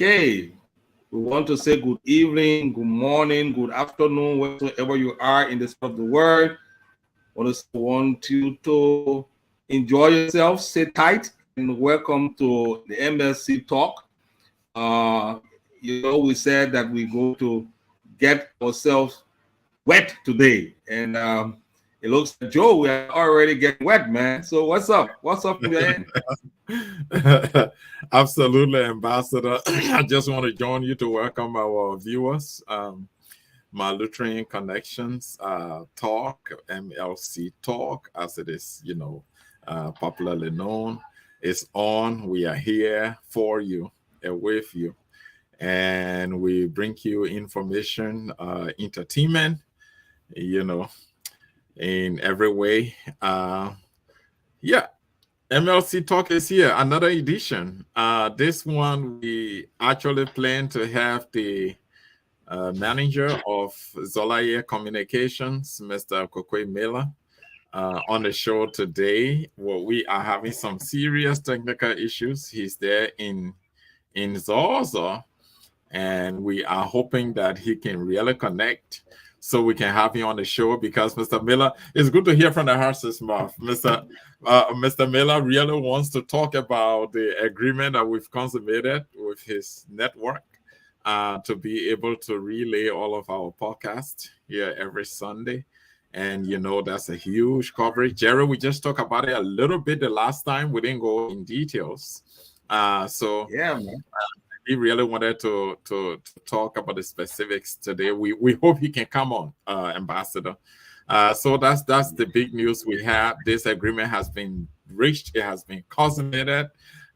Okay, we want to say good evening, good morning, good afternoon, wherever you are in this part of the world. Want you to enjoy yourself, sit tight, and welcome to the MLC Talk. We said that we're going to get ourselves wet today, and it looks like Joe, we are already getting wet, man. So what's up? What's up from your end? Absolutely, Ambassador. I just want to join you to welcome our viewers. My Lutheran Connections Talk, MLC Talk, as it is, popularly known, is on. We are here for you and with you, and we bring you information, entertainment, you know, in every way. Yeah, MLC Talk is here, another edition. This one, we actually plan to have the manager of Zolaye Communications, Mr. Kokwe Miller, on the show today. Well, we are having some serious technical issues. He's there in Zozo, and we are hoping that he can really connect so we can have him on the show, because Mr. Miller, it's good to hear from the horse's mouth. Mr. Miller really wants to talk about the agreement that we've consummated with his network to be able to relay all of our podcasts here every Sunday. And that's a huge coverage. Jerry, we just talked about it a little bit the last time. We didn't go in details. So yeah, man. He really wanted to talk about the specifics today. We hope he can come on, Ambassador. So that's the big news we have. This agreement has been reached. It has been consummated.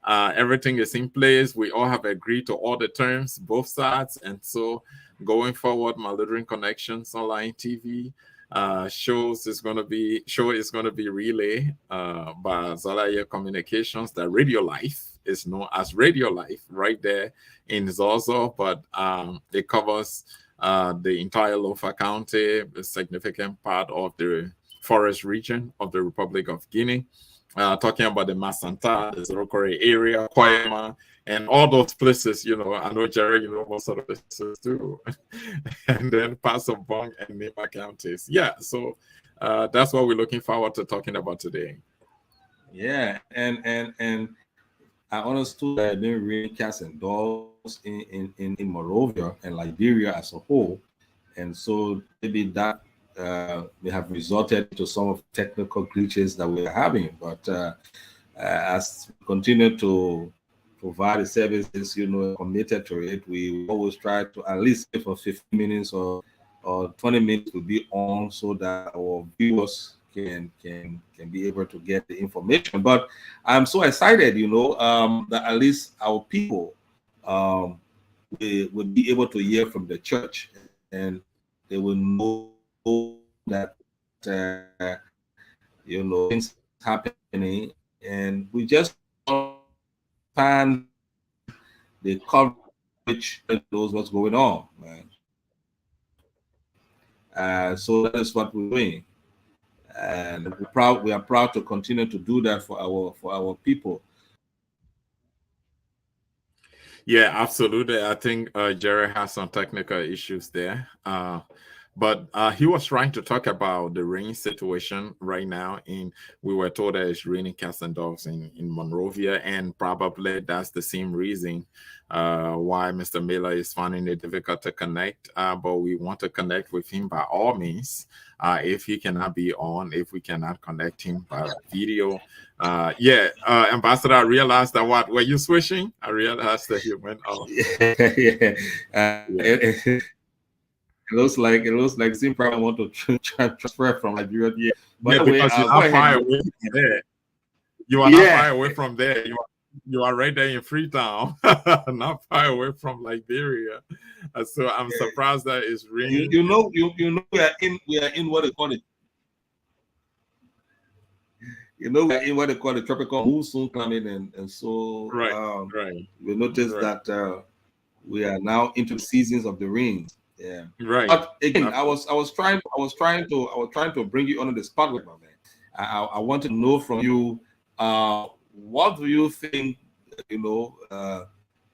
Everything is in place. We all have agreed to all the terms, both sides. And so going forward, my Lutheran Connections Online TV show is going to be relayed by Zolaye Communications. The Radio Life is known as Radio Life right there in Zozo, but it covers the entire Lofa County, a significant part of the forest region of the Republic of Guinea. Talking about the Masanta, the Zorokore area, Koyama, and all those places, I know Jerry, most of the places too. And then parts of Bong and Nima counties. Yeah, so that's what we're looking forward to talking about today. Yeah, and I understood that there have been rain cats and dogs in Morovia and Liberia as a whole. And so maybe that may have resulted to some of the technical glitches that we're having. But as we continue to provide the services, committed to it, we always try to at least for 15 minutes or 20 minutes to be on so that our viewers can be able to get the information. But I'm so excited, that at least our people will be able to hear from the church, and they will know that things happening, and we just plan the coverage that knows what's going on, man. So that is what we're doing, and we are proud to continue to do that for our people. Yeah, absolutely. I think Jerry has some technical issues there. But he was trying to talk about the rain situation right now. We were told that it's raining cats and dogs in Monrovia, and probably that's the same reason why Mr. Miller is finding it difficult to connect. But we want to connect with him by all means. If he cannot be on, if we cannot connect him by video. Ambassador, I realized that were you switching? I realized that you went off. Yeah. It looks like Zim probably want to transfer from Liberia. Yeah, but anyway, because you're not far away from there. You are not far away from there. You are right there in Freetown, not far away from Liberia. So I'm surprised that it's raining. We are in what they call it. We are in what they call the tropical monsoon coming, and so we noticed that we are now into the seasons of the rains. Yeah, right. But again, I was trying to bring you under the spotlight, my man. I want to know from you, what do you think,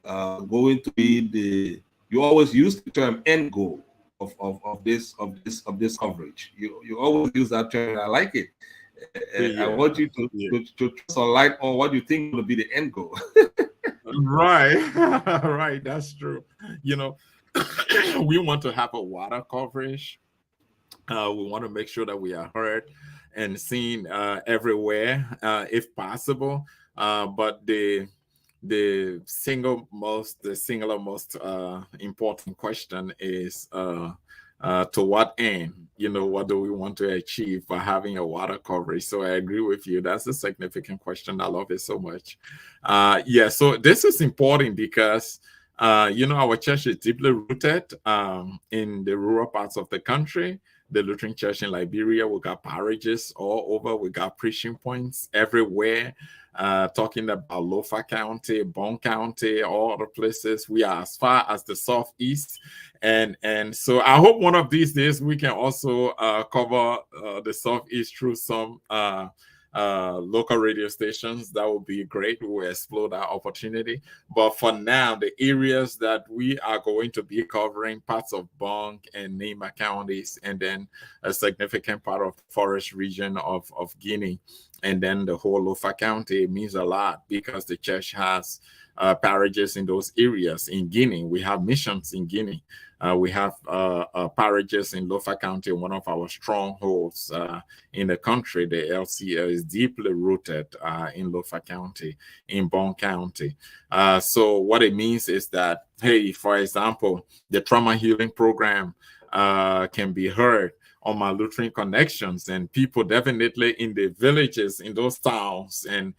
going to be you always use the term end goal of this coverage. You always use that term, and I like it. I Yeah, want you yeah. to throw some light on what you think will be the end goal. Right, right. That's true. You know, we want to have a water coverage. We want to make sure that we are heard and seen everywhere, if possible. But the singular most important question is to what end? What do we want to achieve by having a water coverage? So I agree with you. That's a significant question. I love it so much. Yeah. So this is important because our church is deeply rooted in the rural parts of the country. The Lutheran Church in Liberia, we got parishes all over. We got preaching points everywhere. Talking about Lofa County, Bone County, all the places. We are as far as the southeast, and so I hope one of these days we can also cover the southeast through some local radio stations. That would be great. We'll explore that opportunity. But for now, the areas that we are going to be covering, parts of Bong and Nema counties, and then a significant part of the forest region of Guinea, and then the whole Lofa County means a lot because the church has parishes in those areas. In Guinea, we have missions in Guinea. We have parishes in Lofa County, one of our strongholds in the country. The LCL is deeply rooted in Lofa County, in Bone County. So what it means is that, hey, for example, the trauma healing program can be heard on my Lutheran connections, and people definitely in the villages, in those towns, and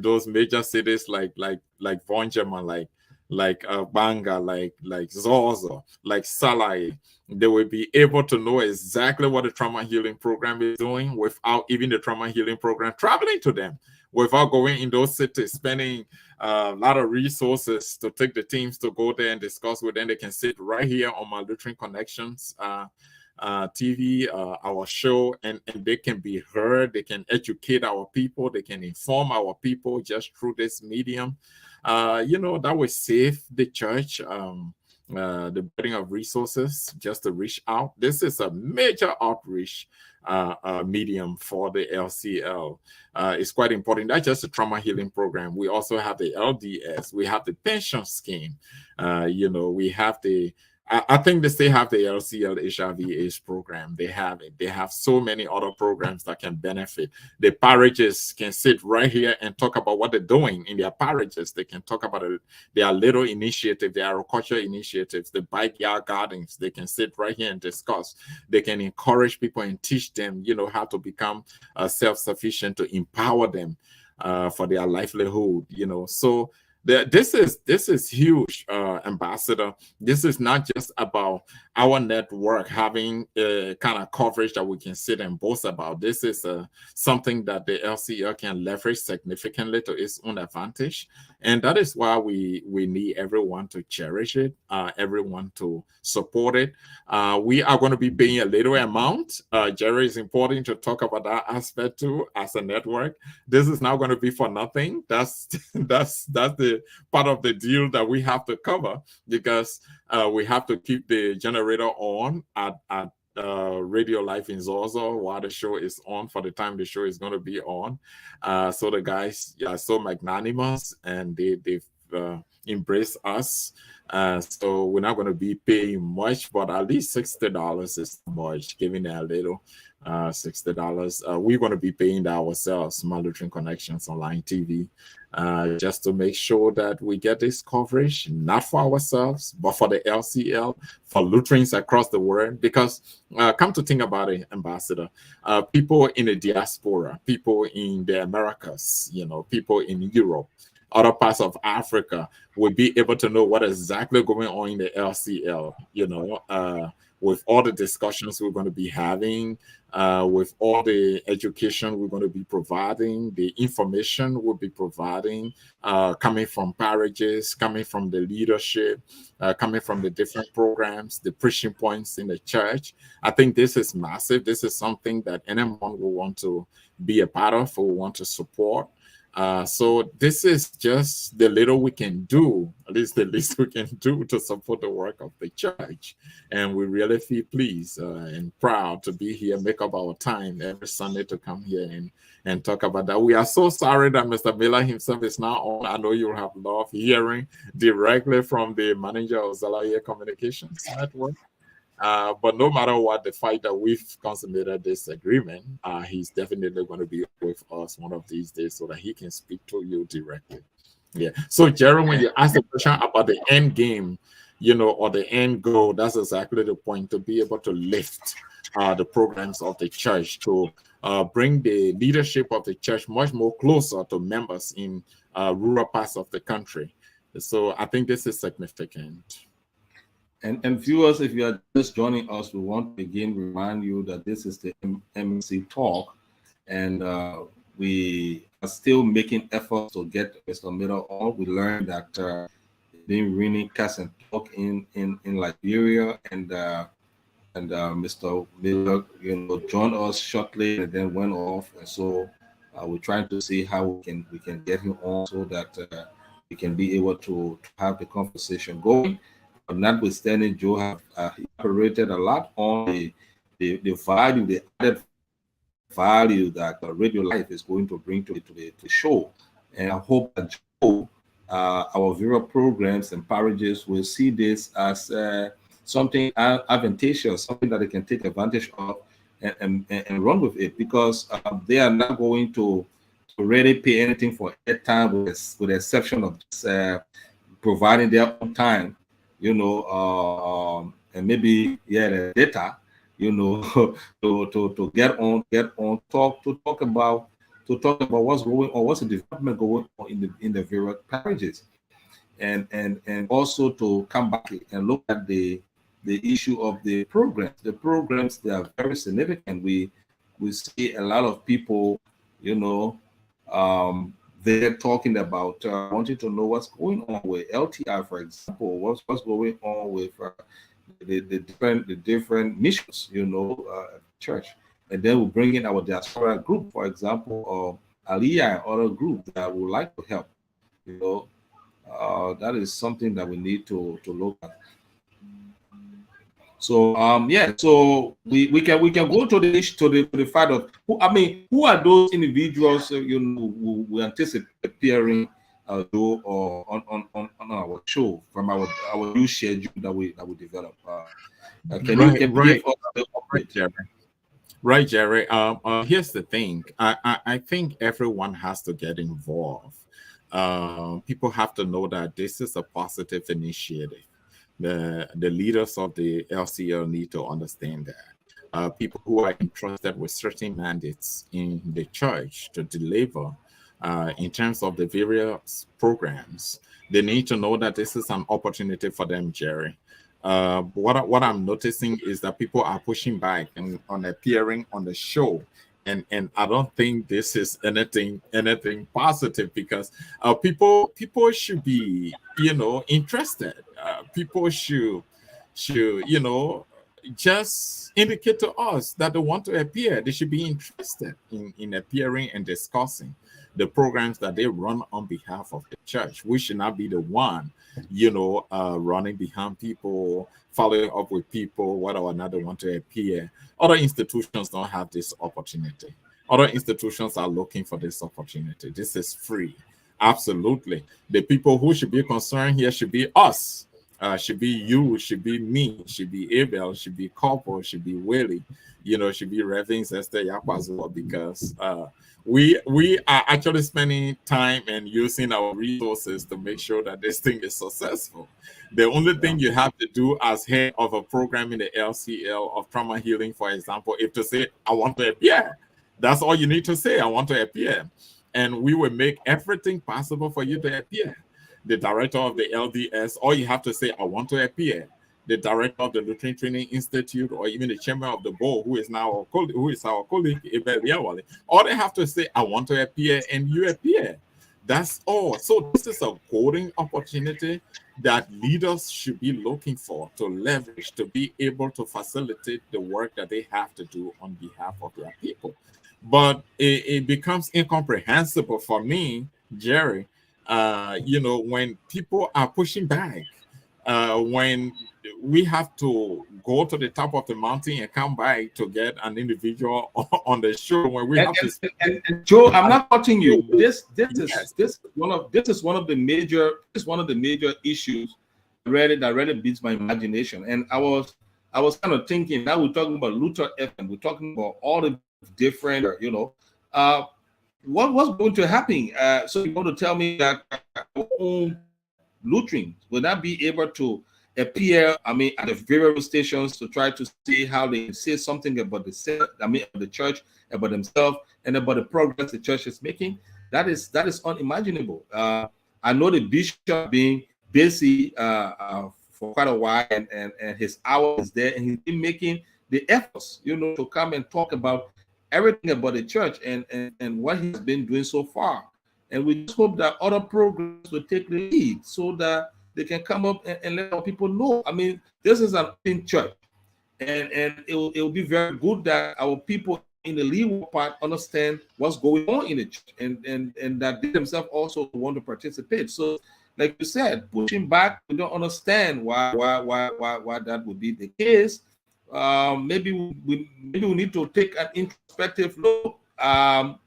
those major cities like Vonjama, like Banga, like Zozo, like Salai, they will be able to know exactly what the trauma healing program is doing without even the trauma healing program traveling to them, without going in those cities, spending a lot of resources to take the teams to go there and discuss with them. They can sit right here on my Lutheran Connections TV, our show, and they can be heard. They can educate our people. They can inform our people just through this medium. That will save the church the burden of resources just to reach out. This is a major outreach medium for the LCL. It's quite important. That's just a trauma healing program. We also have the LDS. We have the pension scheme. We have I think they still have the LCL HIV/AIDS program. They have it. They have so many other programs that can benefit. The parishes can sit right here and talk about what they're doing in their parishes. They can talk about their little initiative, their agriculture initiatives, the backyard gardens. They can sit right here and discuss. They can encourage people and teach them, how to become self-sufficient, to empower them for their livelihood. So this is huge, Ambassador. This is not just about our network having a kind of coverage that we can sit and boast about. This is something that the LCL can leverage significantly to its own advantage, and that is why we need everyone to cherish it, everyone to support it. We are going to be paying a little amount. Jerry, is important to talk about that aspect too. As a network, this is not going to be for nothing. That's the part of the deal that we have to cover, because we have to keep the generator on at Radio Life in Zozo while the show is on, for the time the show is going to be on. So the guys are so magnanimous, and they've embraced us. So we're not going to be paying much, but at least $60 is much, giving a little. $60. We're going to be paying that ourselves, My Lutheran Connections Online TV, just to make sure that we get this coverage, not for ourselves, but for the LCL, for Lutherans across the world. Because come to think about it, Ambassador, people in the diaspora, people in the Americas, people in Europe, other parts of Africa will be able to know what exactly going on in the LCL, with all the discussions we're going to be having, with all the education we're going to be providing, the information we'll be providing, coming from parishes, coming from the leadership, coming from the different programs, the preaching points in the church. I think this is massive. This is something that anyone will want to be a part of or want to support. So this is just the little we can do, at least the least we can do to support the work of the church. And we really feel pleased and proud to be here, make up our time every Sunday to come here and talk about that. We are so sorry that Mr. Miller himself is now on. I know you'll have loved hearing directly from the manager of Zalaye Communications Network. But no matter what, the fight that we've consummated this agreement, he's definitely going to be with us one of these days so that he can speak to you directly. Yeah. So, Jerry, when you asked the question about the end game, or the end goal, that's exactly the point, to be able to lift the programs of the church, to bring the leadership of the church much more closer to members in rural parts of the country. So I think this is significant. And viewers, if you are just joining us, we want to again remind you that this is the MMC Talk, and we are still making efforts to get Mr. Miller on. We learned that been running Cast and Talk in Liberia, and Mr. Miller, joined us shortly and then went off, and so we're trying to see how we can get him on so that we can be able to have the conversation going. But notwithstanding, Joe have operated a lot on the value, the added value that Radio Life is going to bring to the show. And I hope that Joe, our viewer programs and parishes will see this as something advantageous, something that they can take advantage of and run with it, because they are not going to really pay anything for airtime, with the exception of just, providing their own time. And maybe the data, to get on, talk about what's going on, what's the development going on in the various parishes, and also to come back and look at the issue of the programs. The programs, they are very significant. We see a lot of people, they're talking about wanting to know what's going on with LTI, for example, what's going on with the different missions, church. And then we bring in our diaspora group, for example, or Aliyah and other groups that would like to help. That is something that we need to look at. So so we can go to the fact of who are those individuals who we anticipate appearing or on our show from our new schedule that we develop. Can you give us the update, Jerry? Right, Jerry. Here's the thing. I think everyone has to get involved. People have to know that this is a positive initiative. The leaders of the LCL need to understand that. People who are entrusted with certain mandates in the church to deliver in terms of the various programs, they need to know that this is an opportunity for them, Jerry. What I'm noticing is that people are pushing back on appearing on the show. And I don't think this is anything positive, because people should be interested. People should just indicate to us that they want to appear. They should be interested in appearing and discussing the programs that they run on behalf of the church. We should not be the one running behind people, following up with people, whether or not they want to appear. Other institutions don't have this opportunity. Other institutions are looking for this opportunity. This is free. Absolutely. The people who should be concerned here should be us. Should be you, should be me, should be Abel, should be Corporal, should be Willie, should be Reverend Esther Yakwazo, because we are actually spending time and using our resources to make sure that this thing is successful. The only thing you have to do as head of a program in the LCL of trauma healing, for example, is to say, I want to appear. That's all you need to say, I want to appear. And we will make everything possible for you to appear. The director of the LDS, all you have to say, I want to appear. The director of the Lutheran Training Institute, or even the chairman of the board, who is our colleague, Abel Yawale, all they have to say, I want to appear, and you appear. That's all. So this is a golden opportunity that leaders should be looking for to leverage to be able to facilitate the work that they have to do on behalf of their people. But it becomes incomprehensible for me, Jerry, when people are pushing back, when we have to go to the top of the mountain and come back to get an individual on the show, when we have to. And Joe, I'm not cutting you. This Yes. is one of the major issues that really beats my imagination. And I was kind of thinking, now we're talking about Luther FM, we're talking about all the different, what was going to happen? So you want to tell me that our own Lutherans will not be able to appear, at the various stations to try to see how they can say something about the church, about themselves, and about the progress the church is making. That is unimaginable. I know the bishop being busy for quite a while, and his hour is there, and he's been making the efforts, to come and talk about everything about the church and what he's been doing so far. And we just hope that other programs will take the lead so that they can come up and let our people know. This is an open church, and it will be very good that our people in the legal part understand what's going on in the church, and that they themselves also want to participate. So, like you said, pushing back, we don't understand why that would be the case. Maybe we need to take an introspective look.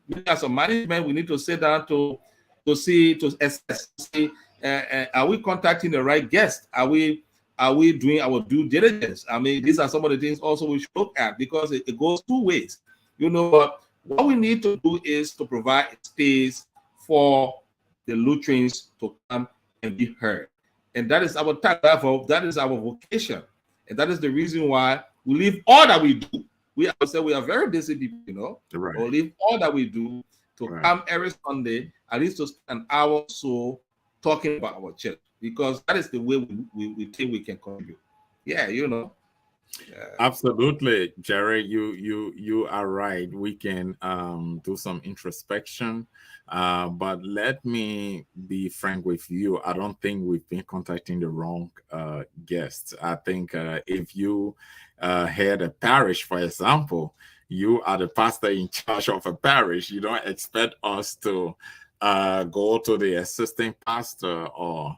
Maybe as a management, we need to sit down to assess, see, are we contacting the right guest? Are we doing our due diligence? These are some of the things also we should look at, because it goes two ways. But what we need to do is to provide space for the Lutherans to come and be heard, and that is our task. That is our vocation, and that is the reason why we leave all that we do. We are very busy people, Right. We'll leave all that we do to come every Sunday, at least to spend an hour or so talking about our church, because that is the way we think we can contribute. Yeah. Absolutely, Jerry. You are right. We can do some introspection, but let me be frank with you. I don't think we've been contacting the wrong guests. I think if you head a parish, for example, you are the pastor in charge of a parish. You don't expect us to go to the assistant pastor or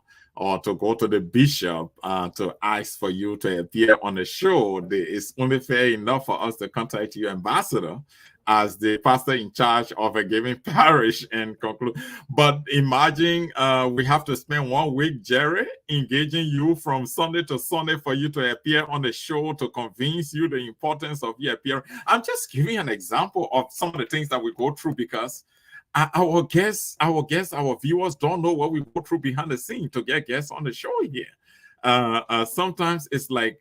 to go to the bishop to ask for you to appear on the show. It's only fair enough for us to contact you, ambassador, as the pastor in charge of a given parish, and conclude. But imagine we have to spend 1 week, Jerry, engaging you from Sunday to Sunday for you to appear on the show, to convince you the importance of your appearance. I'm just giving an example of some of the things that we go through, because our viewers don't know what we go through behind the scene to get guests on the show here. Sometimes it's like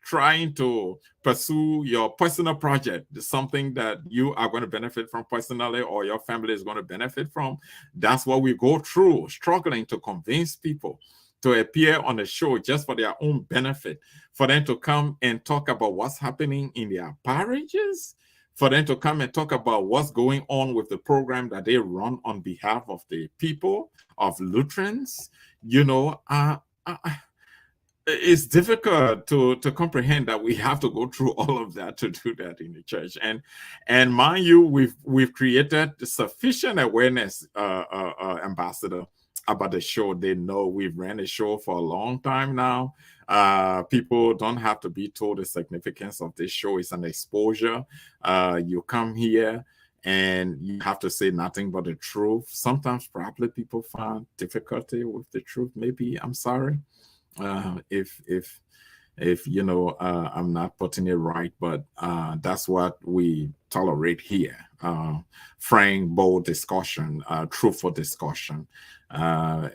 trying to pursue your personal project, something that you are going to benefit from personally, or your family is going to benefit from. That's what we go through, struggling to convince people to appear on the show just for their own benefit, for them to come and talk about what's happening in their parishes, for them to come and talk about what's going on with the program that they run on behalf of the people of Lutherans. It's difficult to comprehend that we have to go through all of that to do that in the church. And mind you, we've created sufficient awareness, ambassador, about the show. They know we've ran a show for a long time now. People don't have to be told the significance of this show. It's an exposure. You come here and you have to say nothing but the truth. Sometimes probably people find difficulty with the truth. Maybe, I'm sorry if I'm not putting it right, but that's what we tolerate here. Frank, bold discussion, truthful discussion,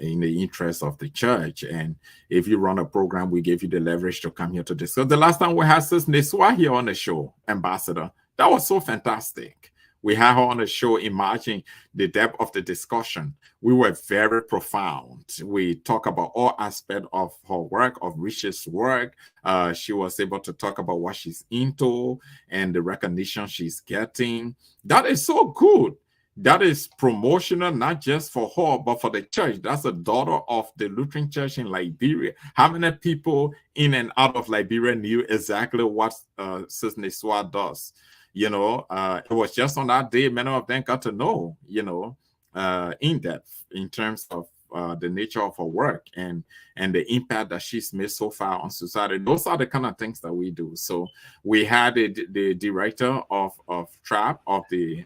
in the interest of the church. And if you run a program, we give you the leverage to come here to discuss. The last time we had Sis Neswa here on the show, ambassador, that was so fantastic. We had her on the show. Imagine the depth of the discussion. We were very profound. We talk about all aspects of her work, of Rich's work. She was able to talk about what she's into and the recognition she's getting. That is so good. that is promotional, not just for her, but for the church. That's a daughter of the Lutheran Church in Liberia. How many people in and out of Liberia knew exactly what Sister Niswa does? You know, it was just on that day many of them got to know, you know, in depth in terms of the nature of her work and the impact that she's made so far on society. Those are the kind of things that we do. So we had the director of TRAP, of the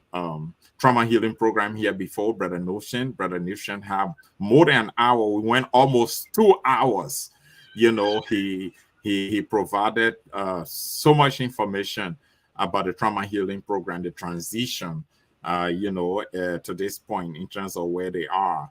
trauma healing program here before, Brother Notion. Brother Notion had more than an hour. We went almost 2 hours. You know, he provided so much information about the trauma healing program, the transition, you know, to this point in terms of where they are.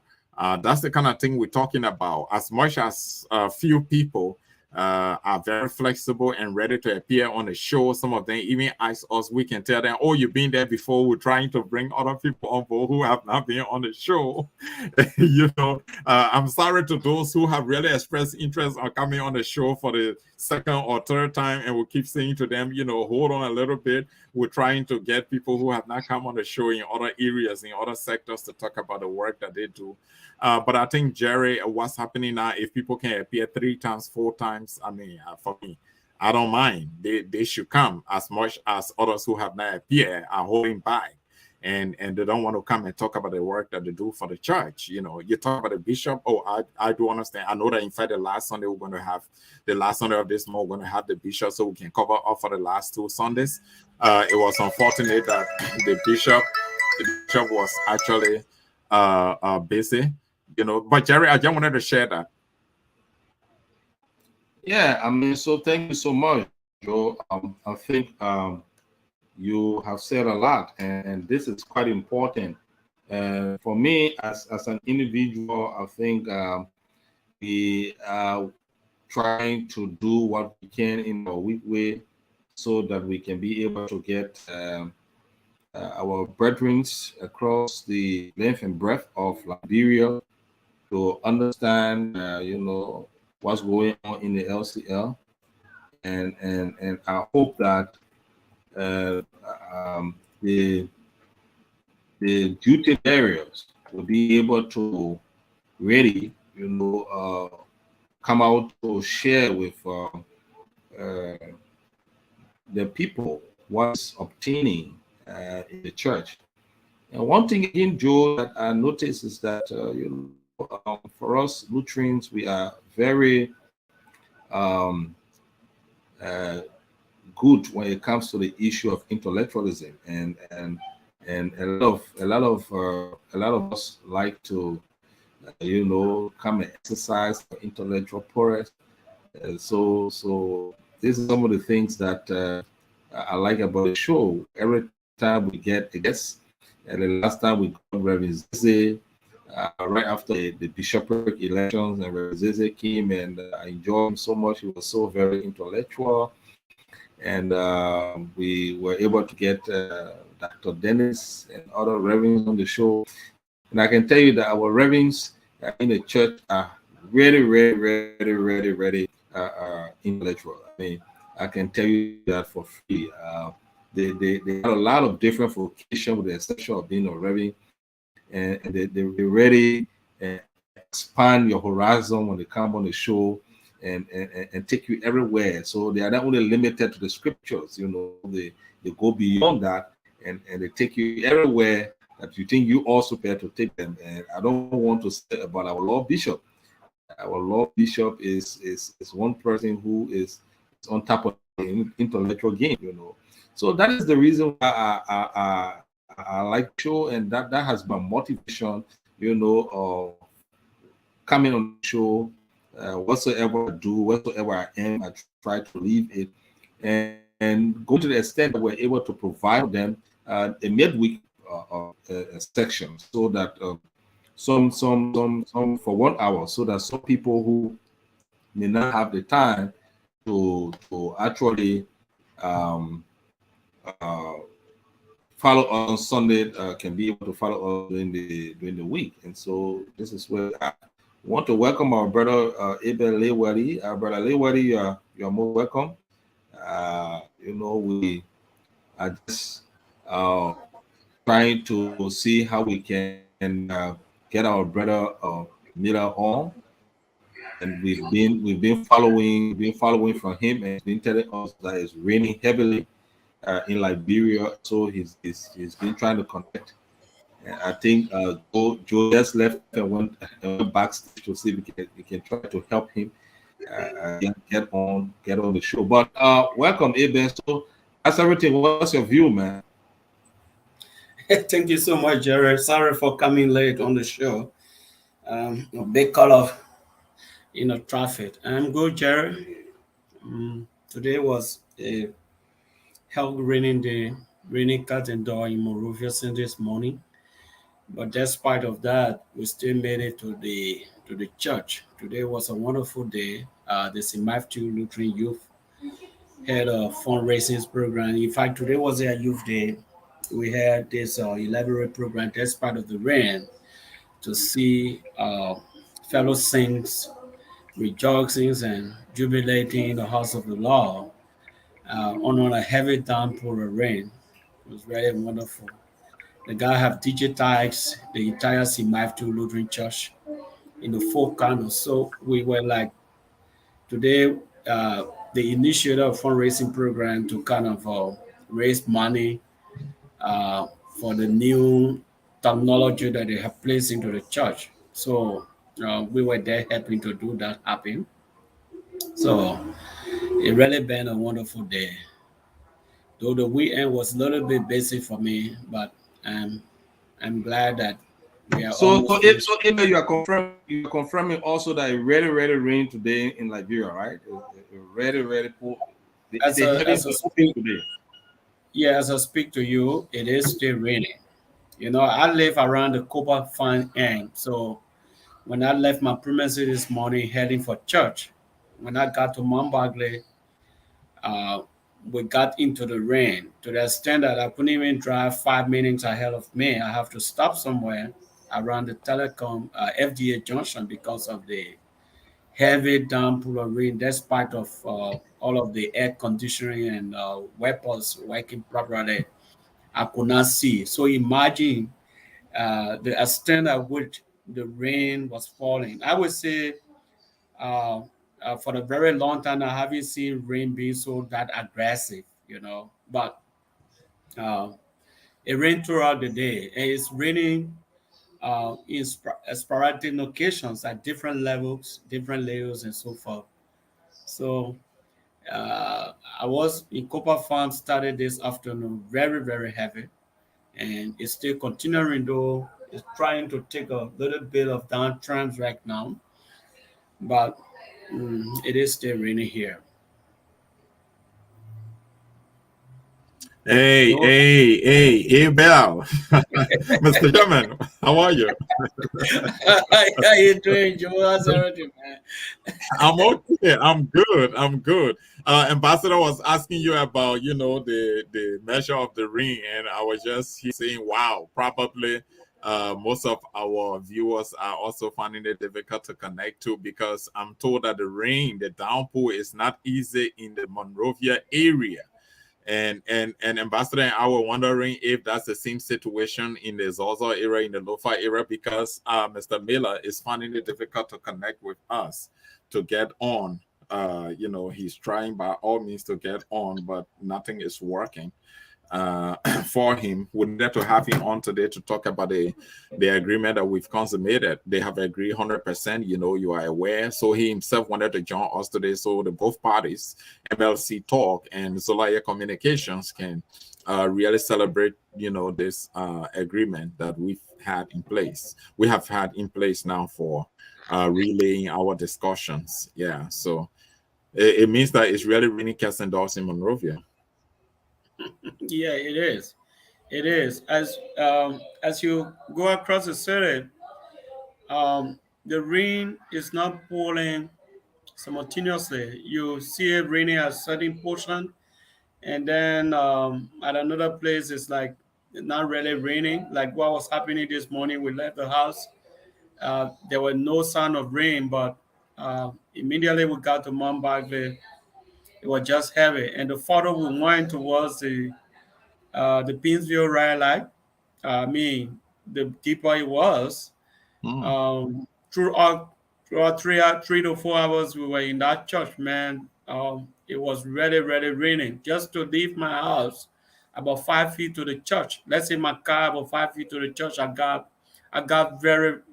That's the kind of thing we're talking about. As much as a few people are very flexible and ready to appear on the show, some of them even ask us, we can tell them, oh, you've been there before. We're trying to bring other people on board who have not been on the show. You know, I'm sorry to those who have really expressed interest on coming on the show for the second or third time, and we'll keep saying to them, you know, hold on a little bit. We're trying to get people who have not come on the show in other areas, in other sectors, to talk about the work that they do. But I think, Jerry, what's happening now, if people can appear 3 times, 4 times, I mean, for me, I don't mind. They should come, as much as others who have not appeared are holding back. And they don't want to come and talk about the work that they do for the church. You know, you talk about the bishop. Oh, I do understand. I know that, in fact, the last Sunday we're going to have, the last Sunday of this month, we're going to have the bishop, so we can cover up for the last 2 Sundays. It was unfortunate that the bishop was actually busy. You know, but Jerry, I just wanted to share that. Yeah, I mean, so thank you so much, Joe. I think you have said a lot, and this is quite important. For me, as an individual, I think we are trying to do what we can in a weak way so that we can be able to get our brethren across the length and breadth of Liberia to understand, you know, what's going on in the LCL, and I hope that the duty areas will be able to really, you know, come out to share with the people what's obtaining in the church. And one thing again, Joe, that I noticed is that you know, for us Lutherans, we are very good when it comes to the issue of intellectualism, and a lot of us like to you know, come and exercise intellectual prowess. So this is some of the things that I like about the show. Every time we get a guest, and the last time we got Reverend Zeze, right after the bishopric elections, and Reverend Zeze came, and I enjoyed him so much. He was so very intellectual, and we were able to get Dr. Dennis and other reverends on the show. And I can tell you that our reverends in the church are really intellectual. I mean, I can tell you that for free. They have a lot of different vocations, with the exception of being a reverend, and they really expand your horizon when they come on the show, and take you everywhere. So they are not only limited to the scriptures, you know, they go beyond that, and they take you everywhere that you think you also prepare to take them. And I don't want to say about our Lord Bishop. Our Lord Bishop is one person who is on top of the intellectual game, you know. So that is the reason why I like the show, and that has been motivation, you know, coming on the show. Whatsoever I do, whatsoever I am, I try to leave it, and go to the extent that we're able to provide them a midweek section, so that some for 1 hour, so that some people who may not have the time to actually follow on Sunday can be able to follow us during the week. And so this is where I want to welcome our brother Abel Lewari. Our brother Lewari, you are more welcome. You know, we are just trying to see how we can get our brother Miller on, and we've been following from him, and he's been telling us that it's raining heavily in Liberia. So he's been trying to connect. And I think Joe just left and went backstage to see if we can try to help him get on the show. But welcome, Aben. So that's everything. What's your view, man? Thank you so much, Jerry. Sorry for coming late on the show. A big call of traffic. I'm good, Jerry. Today was a hell raining day, raining cat and door in Monrovia since this morning. But despite of that, we still made it to the church. Today was a wonderful day. The St. Matthew Lutheran Youth had a fundraising program. In fact, today was their youth day. We had this elaborate program despite of the rain to see fellow saints rejoicing and jubilating in the house of the Lord on a heavy downpour of rain. It was very wonderful. The guy have digitized the entire St. Matthew Lutheran Church in the four corners. So we were like today the initiator of fundraising program to kind of raise money uh, for the new technology that they have placed into the church. So we were there helping to do that happen. So it really been a wonderful day. Though the weekend was a little bit busy for me, but um, I'm glad that we are So almost finished. Aben, you are confirming also that it really rained today in Liberia, right? It really poor. As They a heading as to a open today. yeah, as I speak to you, it is still raining. I live around the Copper Fine end, so when I left my premises this morning heading for church, when I got to Mount Bagley, uh, we got into the rain to the extent that I couldn't even drive 5 minutes ahead of me. I have to stop somewhere around the telecom FDA junction because of the heavy downpour of rain, despite of all of the air conditioning and weapons working properly. I could not see. So imagine the extent at which the rain was falling. I would say uh, for a very long time I haven't seen rain being so that aggressive, But uh, it rained throughout the day. And it's raining in sporadic locations at different levels, different layers, and so forth. So I was in Copper Farm started this afternoon, very, very heavy. And it's still continuing though. It's trying to take a little bit of downtrend right now, but it is still raining here. Hey, Though, hey, hey, hey, Bell. Mr. German, how are you? how you doing, Joe? How's everything, man? I'm okay. I'm good. I'm good. Ambassador was asking you about, the measure of the ring, and I was just saying, wow, probably most of our viewers are also finding it difficult to connect to because I'm told that the downpour is not easy in the Monrovia area. And Ambassador and I were wondering if that's the same situation in the Zaza area, in the Lofa area, because Mr. Miller is finding it difficult to connect with us to get on. He's trying by all means to get on, but nothing is working for him. We needed to have him on today to talk about the agreement that we've consummated. They have agreed 100%. You are aware. So he himself wanted to join us today. So the both parties, MLC Talk and Zolaya Communications, can really celebrate, this agreement that we've had in place. We have had in place now for relaying our discussions. Yeah. So it means that it's really raining cats and dogs in Monrovia. Yeah, it is. It is. As you go across the city, the rain is not pouring simultaneously. You see it raining at a certain portion, and then at another place it's like not really raining. Like what was happening this morning, we left the house. There was no sign of rain, but immediately we got to Mount Bagley, it was just heavy. And the further we went towards the Pinsville Rail Light, I mean, the deeper it was. Mm. Throughout 3 to 4 hours we were in that church, man. It was really, really raining. Just to leave my house, about 5 feet to the church. Let's say my car about 5 feet to the church.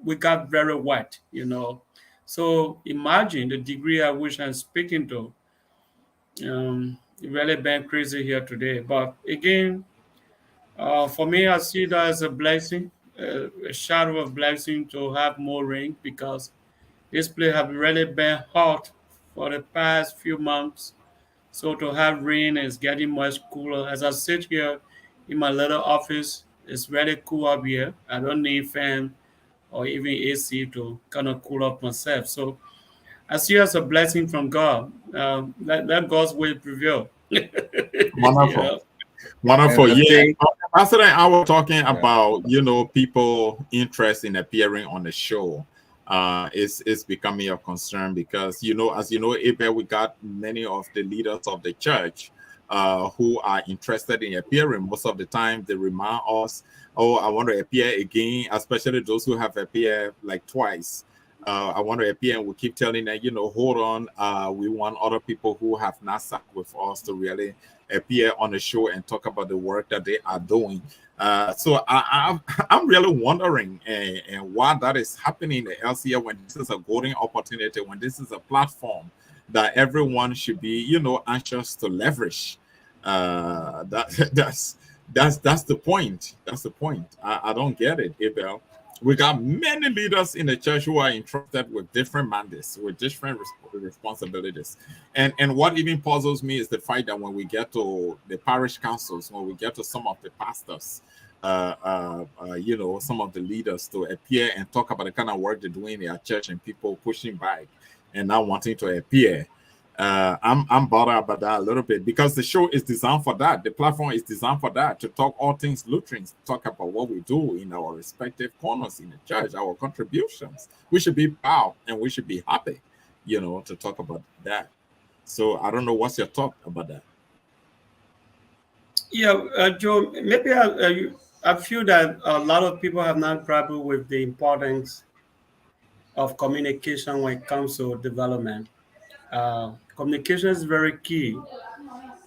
We got very wet, you know. So imagine the degree at which I'm speaking to. It really been crazy here today. But again, for me, I see that as a blessing, a shadow of blessing to have more rain because this place have really been hot for the past few months. So to have rain is getting much cooler. As I sit here in my little office, it's really cool up here. I don't need fan or even AC to kind of cool up myself. So I see it as a blessing from God. Let God's will prevail. Wonderful. Yeah. Wonderful. And I Yeah. think, Pastor, I was talking yeah, about, people interest in appearing on the show. Is becoming a concern because, as you know, Abel, we got many of the leaders of the church who are interested in appearing. Most of the time they remind us, oh, I want to appear again, especially those who have appeared like twice. I want to appear, and we keep telling them, hold on. We want other people who have not sat with us to really appear on the show and talk about the work that they are doing. So I'm really wondering and why that is happening in the LCA when this is a golden opportunity, when this is a platform that everyone should be, anxious to leverage. That's the point. That's the point. I don't get it, Abel. We got many leaders in the church who are entrusted with different mandates, with different responsibilities. And what even puzzles me is the fact that when we get to the parish councils, when we get to some of the pastors, some of the leaders to appear and talk about the kind of work they're doing in their church and people pushing back and not wanting to appear. I'm bothered about that a little bit because the show is designed for that. The platform is designed for that, to talk all things Lutherans, talk about what we do in our respective corners in the church, our contributions. We should be proud and we should be happy, to talk about that. So I don't know what's your thought about that. Yeah, Joe, maybe I feel that a lot of people have not grappled with the importance of communication when it comes to development. Communication is very key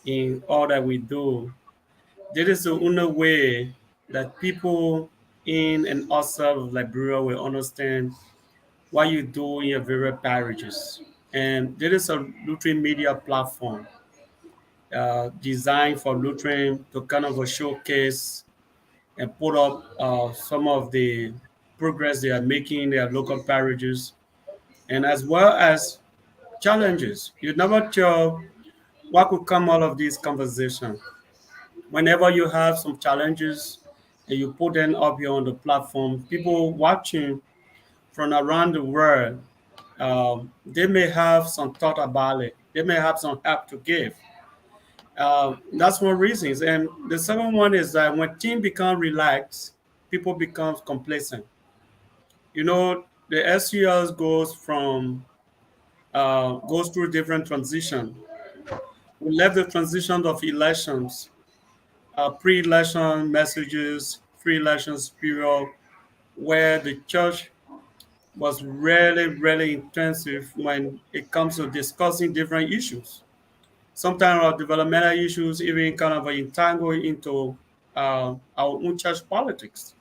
in all that we do. This is the only way that people in and outside of Liberia will understand what you do in your various parishes. And this is a Lutheran media platform designed for Lutheran to kind of a showcase and put up some of the progress they are making in their local parishes, and as well as challenges. You never tell what could come out of this conversation. Whenever you have some challenges and you put them up here on the platform, people watching from around the world, they may have some thought about it. They may have some help to give. That's one reason. And the second one is that when team become relaxed, people become complacent. You know, the SCLs goes through different transition. We left the transition of elections, pre-election messages, pre-elections period, where the church was really, really intensive when it comes to discussing different issues. Sometimes our developmental issues even kind of entangled into our own church politics.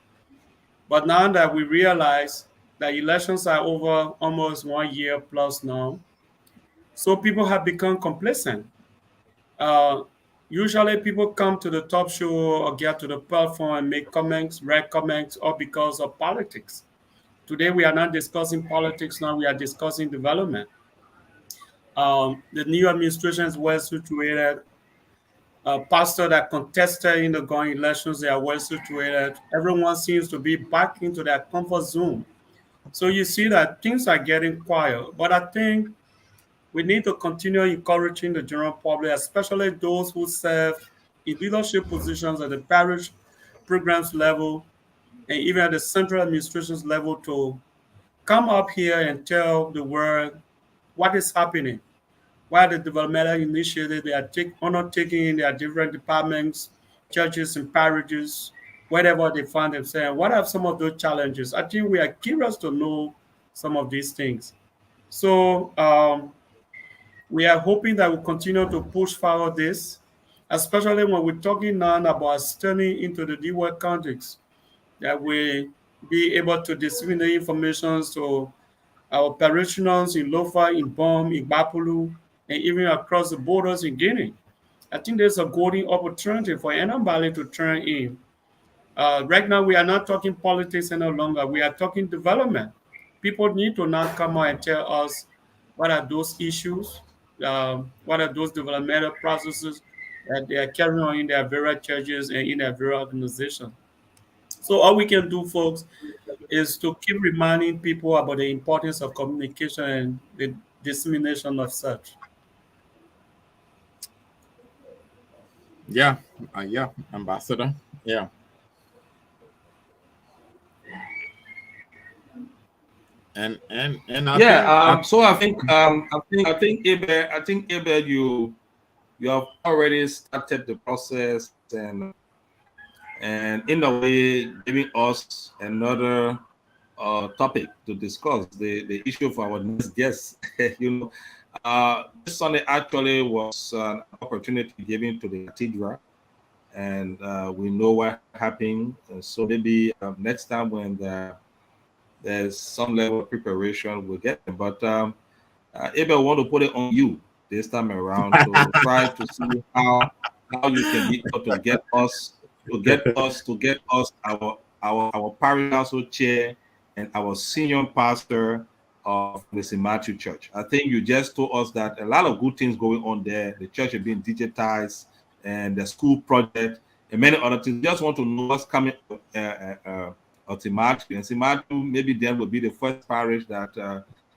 But now that we realize that elections are over almost 1 year plus now, so people have become complacent. Uh, Usually people come to the top show or get to the platform and make comments, write comments, all because of politics. Today we are not discussing politics, now we are discussing development. The new administration is well situated. Pastor that contested in the going elections, they are well situated. Everyone seems to be back into their comfort zone. So you see that things are getting quiet. But I think we need to continue encouraging the general public, especially those who serve in leadership positions at the parish programs level and even at the central administrations level, to come up here and tell the world what is happening, what the developmental initiatives they are undertaking in their different departments, churches, and parishes, wherever they find themselves. What are some of those challenges? I think we are curious to know some of these things. So we are hoping that we continue to push forward this, especially when we're talking now about turning into the DWORK context, that we be able to disseminate information to our parishioners in Lofa, in Bom, in Bapulu, and even across the borders in Guinea. I think there's a golden opportunity for anybody to turn in. Right now, we are not talking politics any longer. We are talking development. People need to now come out and tell us what are those issues, what are those developmental processes that they are carrying on in their various churches and in their various organizations. So all we can do, folks, is to keep reminding people about the importance of communication and the dissemination of such. Yeah, yeah, Ambassador. Yeah. And so I think Abel, you have already started the process and in a way giving us another topic to discuss, the issue of our next guest. This Sunday actually was an opportunity given to the cathedral, and we know what happened. And so maybe next time when there's some level of preparation, we'll get them. But Abel, want to put it on you this time around to try to see how you can be able to get us our parish council chair and our senior pastor of the St. Matthew Church. I think you just told us that a lot of good things going on there. The church is being digitized, and the school project, and many other things. Just want to know what's coming of St. Matthew. And St. Matthew maybe then will be the first parish that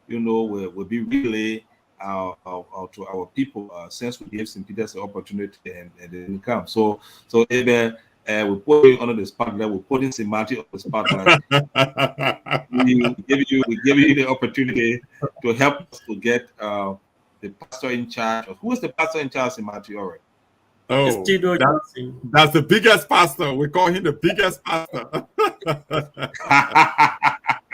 will be relay to our people since we gave St. Peter's the opportunity and they didn't come. So Abel, we put you under the spotlight. We put in St. Matthew on the spotlight. we give you the opportunity to help us to get the pastor in charge. Who is the pastor in charge, St. Matthew? All right. Oh, that's the biggest pastor. We call him the biggest pastor.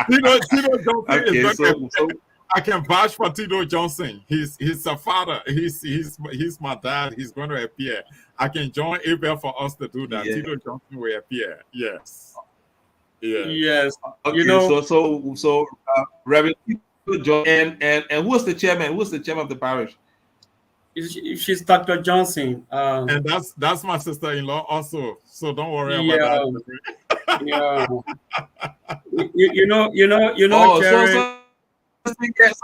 Tito Johnson I can vouch for Tito Johnson. He's a father. He's my dad. He's going to appear. I can join Abel for us to do that. Yeah. Tito Johnson will appear. Yes. Yeah. Yes. Okay. So Reverend Tito Johnson and who's the chairman? Who's the chairman of the parish? She's Dr. Johnson. And that's my sister-in-law also. So don't worry about that. Yeah. you know, Jerry. So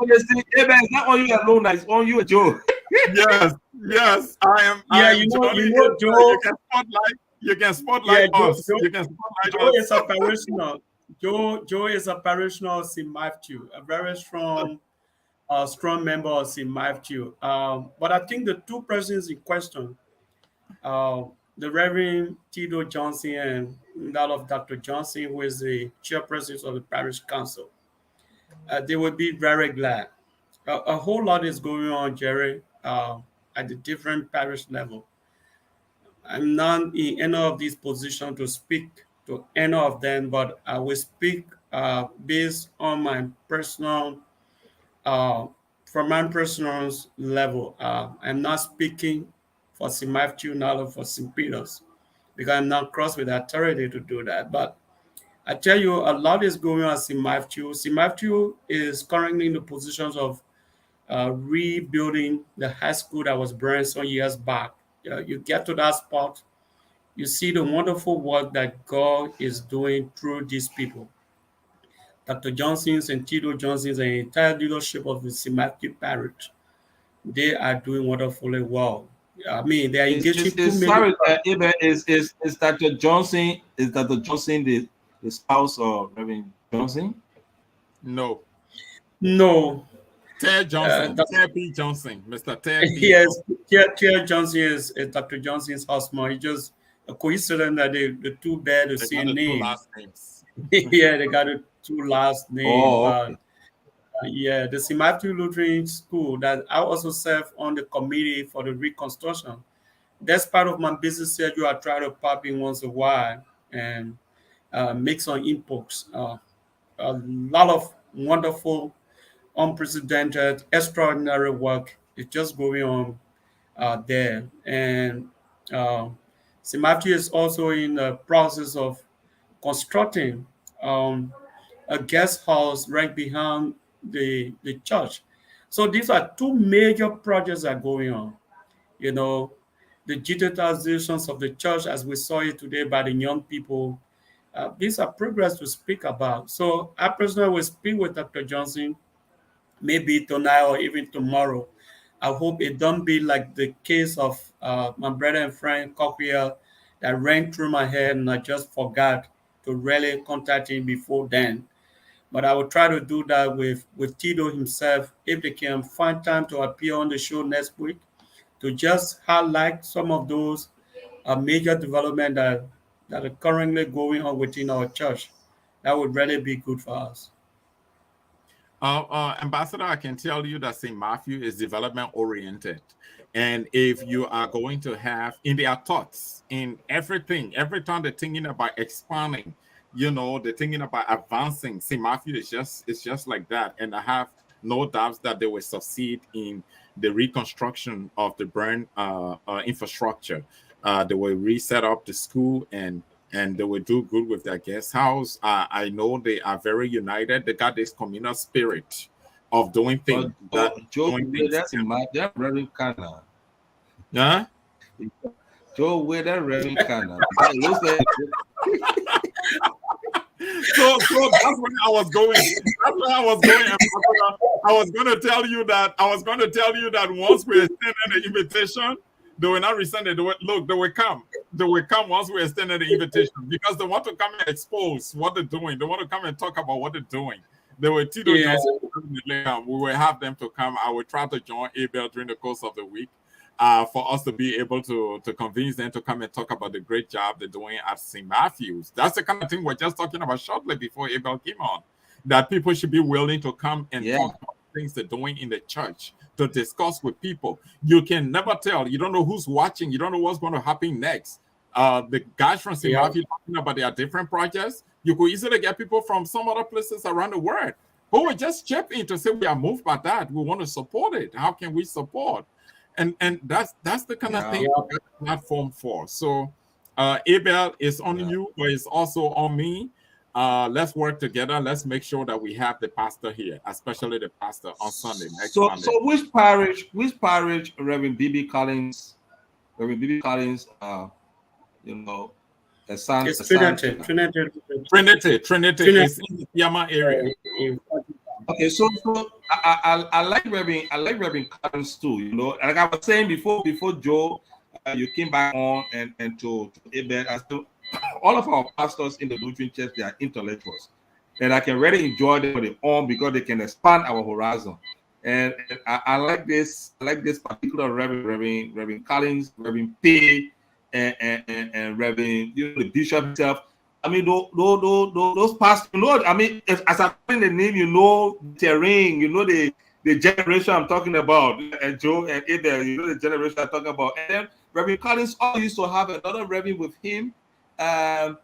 it's not on you alone, it's on you and Joe. yes, I am. Yeah, Joe. You can spotlight us. You can spotlight us. Is a parishioner. Joe is a parishioner of St. Matthew, a very strong member of St. Matthew. But I think the two persons in question, the Reverend Tito Johnson and that of Dr. Johnson, who is the chairperson of the parish council, they would be very glad. A whole lot is going on, Jerry, at the different parish level. I'm not in any of these positions to speak to any of them, but I will speak based on my personal, from my personal level. I'm not speaking for St. Matthew, not for St. Peter's, because I'm not crossed with authority to do that. But I tell you, a lot is going on at St. Matthew. St. Matthew is currently in the positions of rebuilding the high school that was burned some years back. You get to that spot, you see the wonderful work that God is doing through these people. Dr. Johnson's and Tito Johnson's and the entire leadership of the St. Matthew Parish, they are doing wonderfully well. I mean, they are engaging. Is Dr. Johnson? Is Dr. Johnson the spouse of Reverend Johnson? No. Ted Johnson, Ted B. Johnson, Mr. Ted B. Yes, Ted Johnson is Dr. Johnson's husband. It's just a coincidence that the two bear the same name. Yeah, they got the two last names. Oh, okay. The St. Matthew Lutheran School that I also serve on the committee for the reconstruction. That's part of my business schedule. I try to pop in once in a while and make some inputs. A lot of wonderful, unprecedented, extraordinary work is just going on there. And uh, St. Matthew is also in the process of constructing um, a guest house right behind the church. So these are two major projects that are going on. You know, the digitalizations of the church, as we saw it today by the young people, these are progress to speak about. So I personally will speak with Dr. Johnson maybe tonight or even tomorrow. I hope it don't be like the case of my brother and friend Coquia that ran through my head and I just forgot to really contact him before then. But I will try to do that with Tito himself if they can find time to appear on the show next week to just highlight some of those major development that are currently going on within our church. That would really be good for us. Ambassador, I can tell you that St. Matthew is development oriented. And if you are going to have in their thoughts, in everything, every time they're thinking about expanding, they're thinking about advancing. St. Matthew is just like that. And I have no doubts that they will succeed in the reconstruction of the brand infrastructure. They will reset up the school and they will do good with their guest house. I know they are very united. They got this communal spirit of doing things. Joe, that's in my Reverend Kana. Huh? Joe, where that Reverend Kana? So that's where I was going. That's where I was going. I was going to tell you that. Once we extended the invitation, they will not resend it. They will come. They will come once we extended the invitation because they want to come and expose what they're doing. They want to come and talk about what they're doing. They were Tito Johnson. We will have them to come. I will try to join Abel during the course of the week for us to be able to convince them to come and talk about the great job they're doing at St. Matthew's. That's the kind of thing we're just talking about shortly before Abel came on, that people should be willing to come and talk about things they're doing in the church, to discuss with people. You can never tell. You don't know who's watching. You don't know what's going to happen next. The guys from St. Matthew talking about their different projects. You could easily get people from some other places around the world who would just chip in to say, we are moved by that. We want to support it. How can we support? And that's the kind of thing that platform for. So Abel is on you, but it's also on me. Let's work together. Let's make sure that we have the pastor here, especially the pastor on Sunday. Sunday. So which parish, Reverend B.B. Collins, It's Trinity is in the Yama area. Okay, so I like Reverend Collins too. Like I was saying before Joe, you came back on and to Abel. I still, all of our pastors in the Lutheran Church, they are intellectuals, and I can really enjoy them for their own because they can expand our horizon. And I like this particular Reverend Collins, Reverend P, and Reverend the bishop himself. I mean, those pastors, I mean, as I find the name, the terrain, the generation I'm talking about, and Joe and Abel, the generation I'm talking about. And then Reverend Collins also used to have another Reverend with him. I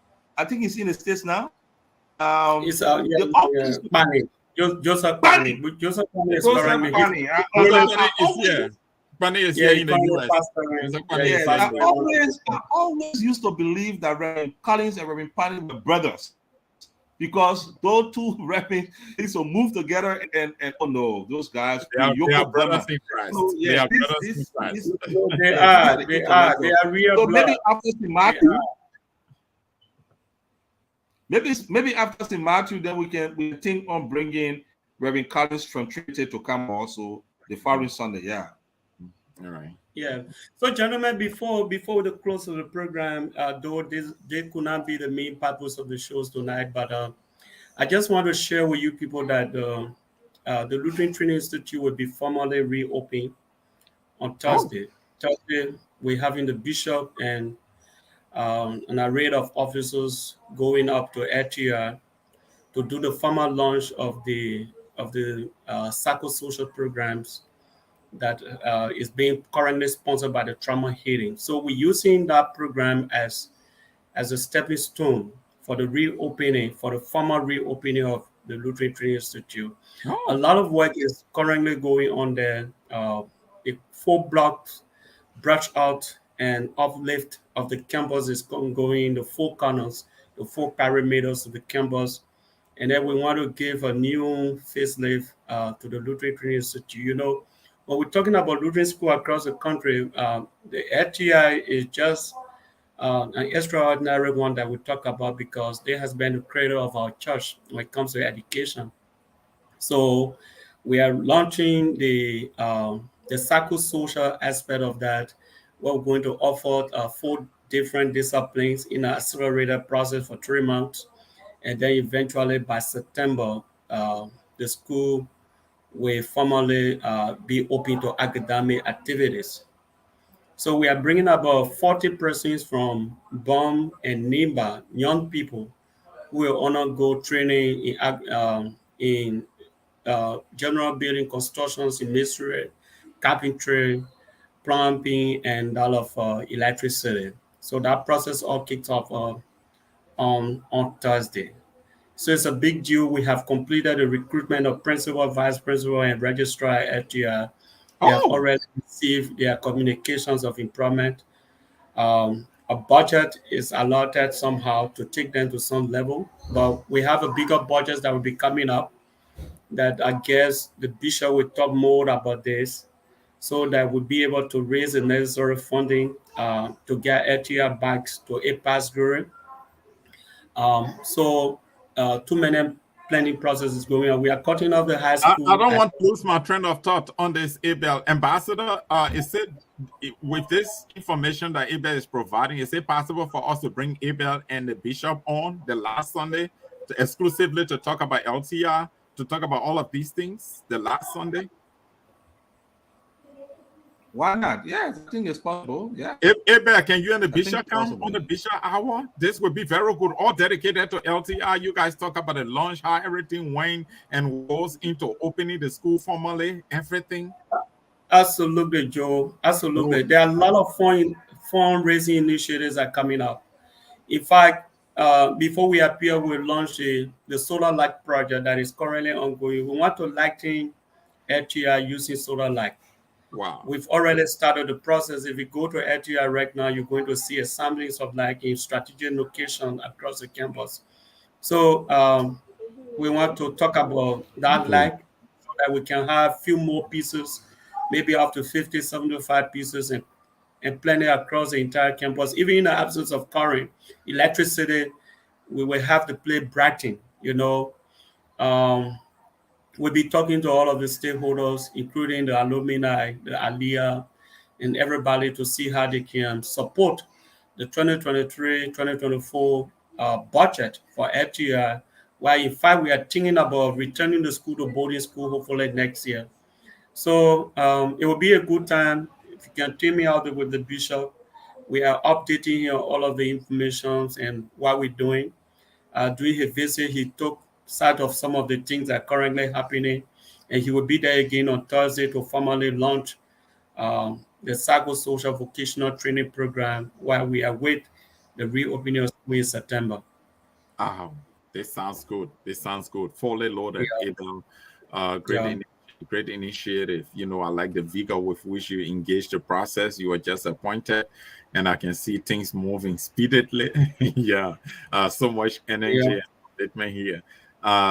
think he's in the States now. It's Pani. Joseph Pani. Joseph Pani is Pani is here in the US. I always used to believe that Reverend Collins and Reverend Pani were brothers, because those two reverends used to move together and oh no, those guys they are brothers in Christ. So, they are brothers in Christ. They are real. So maybe after St. Matthew, maybe after St. Matthew, then we think on bringing Reverend Collins from Trinity to come also the following Sunday. Yeah. All right. Yeah. So, gentlemen, before the close of the program, though they could not be the main purpose of the shows tonight, but I just want to share with you people that the Lutheran Training Institute will be formally reopened on Thursday. Thursday, we're having the bishop and an array of officers going up to ATR to do the formal launch of the psychosocial programs that is being currently sponsored by the trauma healing. So we're using that program as as a stepping stone for the reopening, for the formal reopening of the Lutheran Training Institute. A Oh, lot of work is currently going on there. The 4 blocks brush out and uplift of the campus is ongoing in the 4 corners, the 4 perimeters of the campus. And then we want to give a new facelift to the Lutheran Training Institute. You know, when we're talking about Lutheran school across the country, the FTI is just an extraordinary one that we talk about because they has been the cradle of our church when it comes to education. So we are launching the psychosocial aspect of that. We're going to offer 4 different disciplines in an accelerated process for 3 months, and then eventually by September, the school will formally be open to academic activities. So we are bringing about 40 persons from BOM and NIMBA, young people who will undergo training in general building constructions in masonry, carpentry, plumbing, and all of electricity. So that process all kicked off on Thursday. So it's a big deal. We have completed the recruitment of principal, vice principal, and registrar at FTR. They have oh, already received their communications of employment. A budget is allotted somehow to take them to some level, but we have a bigger budget that will be coming up that I guess the bishop will talk more about this so that we'll be able to raise the necessary funding to get FTR back to a pass growing. Too many planning processes going on. We are cutting off the high I school. don't want to lose my train of thought on this, Abel. Ambassador, is it with this information that Abel is providing, is it possible for us to bring Abel and the bishop on the last Sunday exclusively to talk about LTR, to talk about all of these things the last Sunday? Why not? Yes, I think it's possible. Yeah. Abel, can you and the I think bishop it's come possible. on the bishop hour? This would be very good. All dedicated to LTR. You guys talk about the launch, how everything went and goes into opening the school formally, everything. Absolutely, Joe. Absolutely. There are a lot of fundraising initiatives that are coming up. In fact, before we appear, we launched the solar light project that is currently ongoing. We want to lighting FTR using solar light. Wow. We've already started the process. If you go to FTR right now, you're going to see assemblies of light in strategic location across the campus. So we want to talk about that light so that we can have a few more pieces, maybe up to 50, 75 pieces and plenty across the entire campus. Even in the absence of current, electricity, we will have to play brighting, you know. We'll be talking to all of the stakeholders, including the alumni, the ALIA, and everybody to see how they can support the 2023-2024 budget for FTR, while in fact we are thinking about returning the school to boarding school hopefully next year. So it will be a good time. If you can take me out with the bishop, we are updating here all of the information and what we're doing. During his visit, he took sight of some of the things that are currently happening, and he will be there again on Thursday to formally launch the psychosocial vocational training program while we await the reopening of school in September. This sounds good. This sounds good. Fully loaded. Yeah. Great initiative. You know, I like the vigor with which you engage the process. You were just appointed, and I can see things moving speedily. Yeah, so much energy and commitment here.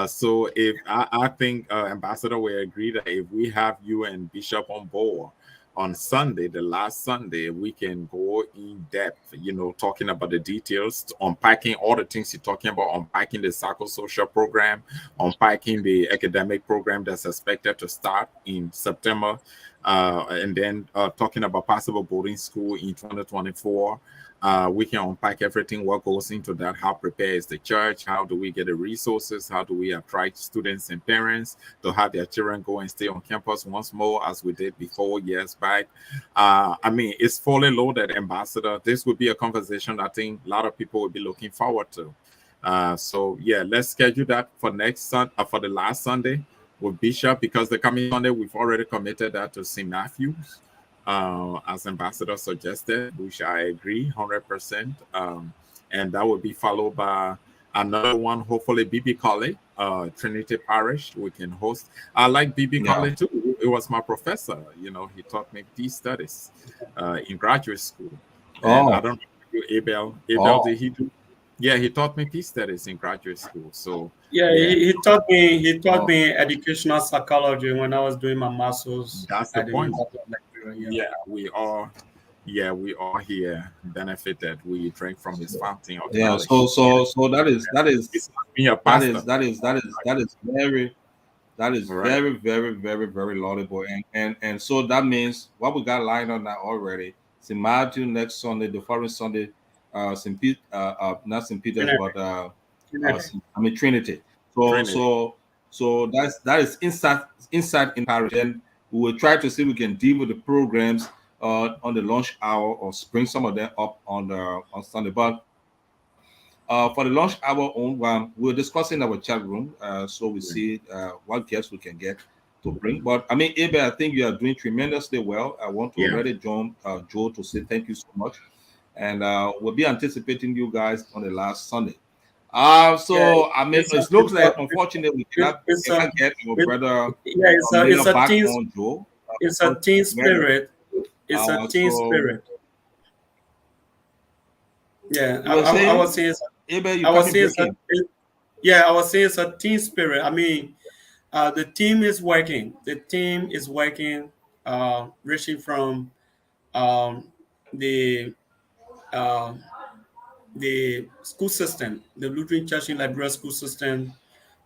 So if I think Ambassador will agree that if we have you and Bishop on board on Sunday, the last Sunday, we can go in depth, you know, talking about the details, unpacking all the things you're talking about, unpacking the psychosocial program, unpacking the academic program that's expected to start in September, and then talking about possible boarding school in 2024. We can unpack everything, what goes into that, how prepared is the church, how do we get the resources, how do we attract students and parents to have their children go and stay on campus once more as we did before years back. I mean, it's fully loaded, Ambassador. This would be a conversation I think a lot of people will be looking forward to. So yeah, let's schedule that for for the last Sunday with Bishop, because the coming Sunday we've already committed that to St. Matthew's. As Ambassador suggested, which I agree 100%. and that will be followed by another one, hopefully BB Colley, Trinity Parish. We can host. I like BB Colley too. It was my professor. He taught me peace studies in graduate school. And I don't know Abel. Did he do? Yeah, he taught me peace studies in graduate school. So yeah. He taught me educational psychology when I was doing my master's. That's the point. Yeah, we all here benefited. We drank from his fountain of knowledge. So that is very, very, very, very laudable. And so that means what we got lined on that already. St. Matthew next Sunday, the following Sunday, not St. Peter's, but Trinity. So that is inside in Paris. And we will try to see if we can deal with the programs on the lunch hour or bring some of them up on Sunday. But for the lunch hour we're discussing our chat room, so we see what guests we can get to bring. But Abel, I think you are doing tremendously well. I want to already join Joe to say thank you so much, and we'll be anticipating you guys on the last Sunday. It looks like unfortunately we cannot get your brother. It's a team. Joe. It's a team spirit. It's a team spirit. Yeah, I was saying. I was saying it's a team spirit. The team is working. The team is working, reaching from the school system, the Lutheran Church in Liberia school system,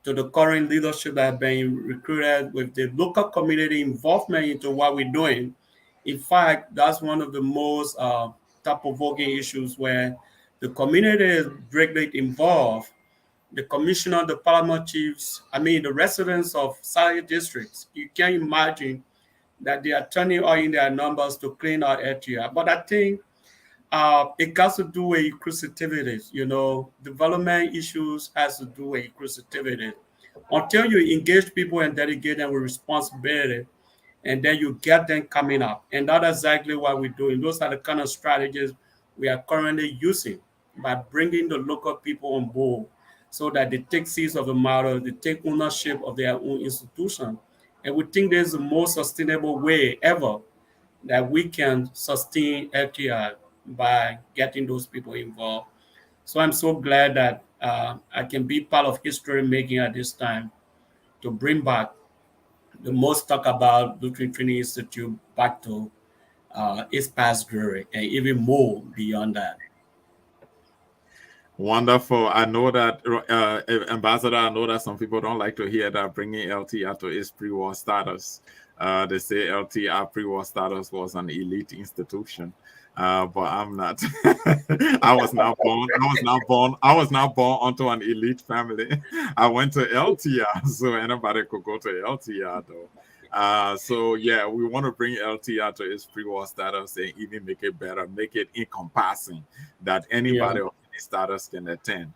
to the current leadership that have been recruited with the local community involvement into what we're doing. In fact, that's one of the most thought-provoking issues where the community is directly involved. The commissioner, the parliament chiefs, the residents of Sahel districts. You can imagine that they are turning all in their numbers to clean out LTR. But I think it got to do with inclusivity. Development issues has to do with inclusivity. Until you engage people and dedicate them with responsibility, and then you get them coming up. And that's exactly what we're doing. Those are the kind of strategies we are currently using by bringing the local people on board so that they take seats of the matter, they take ownership of their own institution. And we think there's the most sustainable way ever that we can sustain FTI by getting those people involved. So I'm so glad that I can be part of history making at this time to bring back the most talk about Lutheran Training Institute back to its past glory and even more beyond that. Wonderful. I know that, Ambassador, I know that some people don't like to hear that bringing LTR to its pre-war status. They say LTR pre-war status was an elite institution. But I'm not. I was not born onto an elite family. I went to LTR, so anybody could go to LTR though. So yeah, we want to bring LTR to its pre-war status and even make it better, make it encompassing that anybody of any status can attend,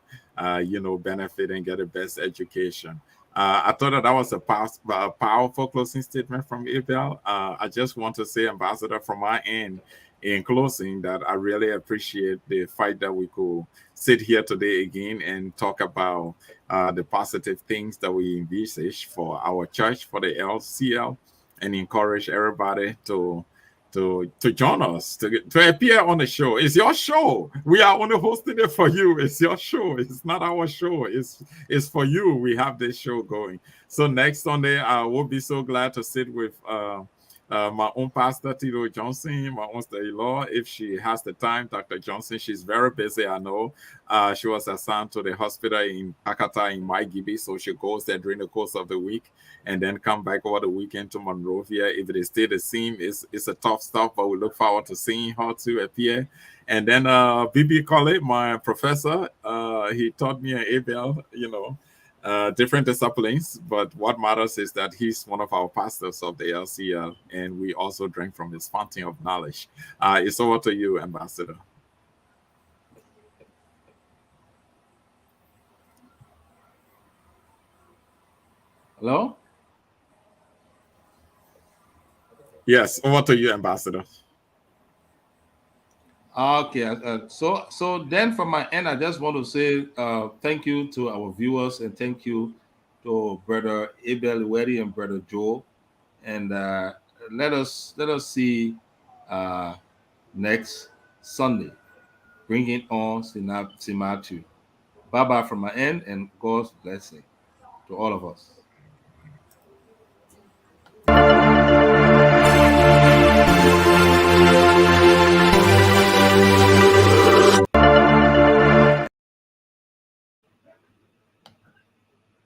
benefit and get the best education. I thought that was a powerful closing statement from Abel. I just want to say, Ambassador, from my end, in closing, that I really appreciate the fact that we could sit here today again and talk about the positive things that we envisage for our church, for the LCL, and encourage everybody to join us, to appear on the show. It's your show. We are only hosting it for you. It's your show. It's not our show. It's for you. We have this show going. So next Sunday, I will be so glad to sit with my own pastor, Tito Johnson, my own sister-in-law, if she has the time. Dr. Johnson, she's very busy, I know. She was assigned to the hospital in Akata in Maigibi, so she goes there during the course of the week and then come back over the weekend to Monrovia. If it is still the same, it's a tough stuff, but we look forward to seeing her to appear. And then BB Colley, my professor, he taught me an Abel, different disciplines, but what matters is that he's one of our pastors of the LCL, and we also drink from his fountain of knowledge. It's over to you, Ambassador. Hello? Yes, over to you, Ambassador. Okay, so then from my end, I just want to say thank you to our viewers and thank you to Brother Abel Iweri and Brother Joe, and let us see next Sunday. Bring it on, St. Matthew. Bye bye from my end, and God's blessing to all of us.